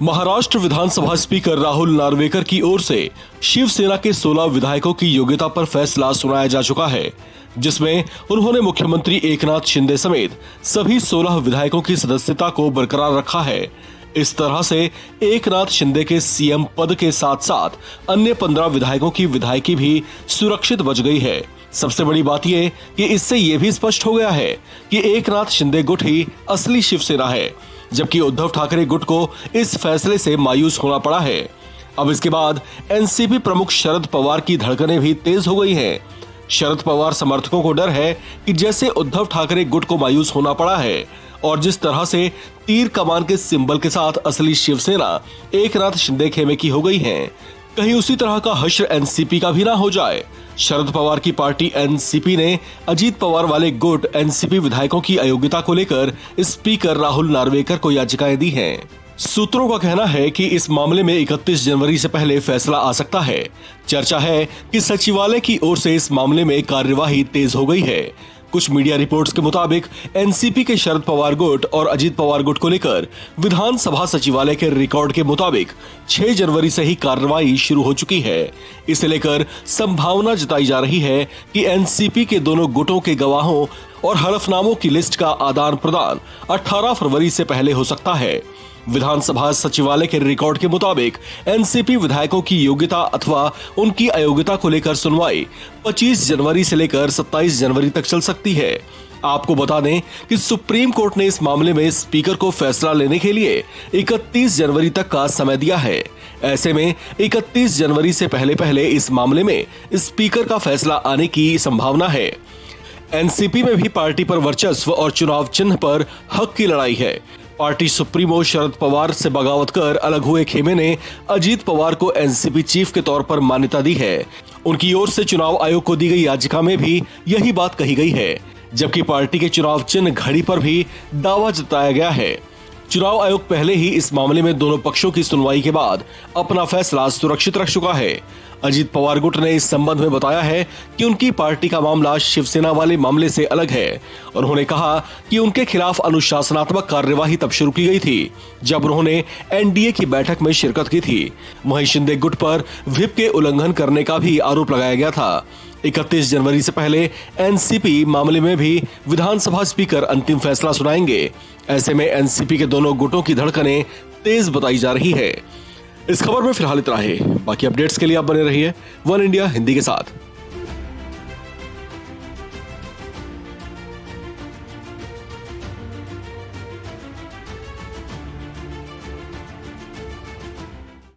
महाराष्ट्र विधानसभा speaker Rahul Narvekar की ओर से शिवसेना के 16 विधायकों की योग्यता पर फैसला सुनाया जा चुका है, जिसमें उन्होंने मुख्यमंत्री एकनाथ शिंदे समेत सभी 16 विधायकों की सदस्यता को बरकरार रखा है। इस तरह से एकनाथ शिंदे के सीएम पद के साथ साथ अन्य 15 विधायकों की विधायकी भी सुरक्षित बच गई है। सबसे बड़ी बात यह कि इससे ये भी स्पष्ट हो गया है कि एकनाथ शिंदे गुट ही असली शिवसेना है, जबकि उद्धव ठाकरे गुट को इस फैसले से मायूस होना पड़ा है। अब इसके बाद एनसीपी प्रमुख शरद पवार की धड़कनें भी तेज हो गई हैं। शरद पवार समर्थकों को डर है कि जैसे उद्धव ठाकरे गुट को मायूस होना पड़ा है और जिस तरह से तीर कमान के सिंबल के साथ असली शिवसेना एकनाथ शिंदे खेमे की हो गई है, कहीं उसी तरह का हश्र एनसीपी का भी ना हो जाए। शरद पवार की पार्टी एनसीपी ने अजीत पवार वाले गुट एनसीपी विधायकों की अयोग्यता को लेकर स्पीकर राहुल नार्वेकर को याचिकाएं दी हैं। सूत्रों का कहना है कि इस मामले में 31 जनवरी से पहले फैसला आ सकता है। चर्चा है कि सचिवालय की ओर से इस मामले में कार्यवाही तेज हो गई है। कुछ मीडिया रिपोर्ट्स के मुताबिक एनसीपी के शरद पवार गुट और अजीत पवार गुट को लेकर विधानसभा सचिवालय के रिकॉर्ड के मुताबिक 6 जनवरी से ही कार्रवाई शुरू हो चुकी है। इसे लेकर संभावना जताई जा रही है कि एनसीपी के दोनों गुटों के गवाहों और हलफनामों की लिस्ट का आदान प्रदान 18 फरवरी से पहले हो सकता है। विधानसभा सचिवालय के रिकॉर्ड के मुताबिक एनसीपी विधायकों की योग्यता अथवा उनकी अयोग्यता को लेकर सुनवाई 25 जनवरी से लेकर 27 जनवरी तक चल सकती है। आपको बता दें कि सुप्रीम कोर्ट ने इस मामले में स्पीकर को फैसला लेने के लिए 31 जनवरी तक का समय दिया है। ऐसे में 31 जनवरी से पहले इस मामले में स्पीकर का फैसला आने की संभावना है। एनसीपी में भी पार्टी पर वर्चस्व और चुनाव चिन्ह पर हक की लड़ाई है। पार्टी सुप्रीमो शरद पवार से बगावत कर अलग हुए खेमे ने अजीत पवार को एनसीपी चीफ के तौर पर मान्यता दी है। उनकी ओर से चुनाव आयोग को दी गई याचिका में भी यही बात कही गई है, जबकि पार्टी के चुनाव चिन्ह घड़ी पर भी दावा जताया गया है। चुनाव आयोग पहले ही इस मामले में दोनों पक्षों की सुनवाई के बाद अपना फैसला सुरक्षित रख चुका है। अजीत पवार गुट ने इस संबंध में बताया है कि उनकी पार्टी का मामला शिवसेना वाले मामले से अलग है। उन्होंने कहा कि उनके खिलाफ अनुशासनात्मक कार्यवाही तब शुरू की गई थी जब उन्होंने एनडीए की बैठक में शिरकत की थी। वहीं शिंदे गुट पर व्हिप के उल्लंघन करने का भी आरोप लगाया गया था। 31 जनवरी से पहले एनसीपी मामले में भी विधानसभा स्पीकर अंतिम फैसला सुनाएंगे। ऐसे में एनसीपी के दोनों गुटों की धड़कनें तेज बताई जा रही है। इस खबर में फिलहाल इतना ही। बाकी अपडेट्स के लिए आप बने रहिए वन इंडिया हिंदी के साथ।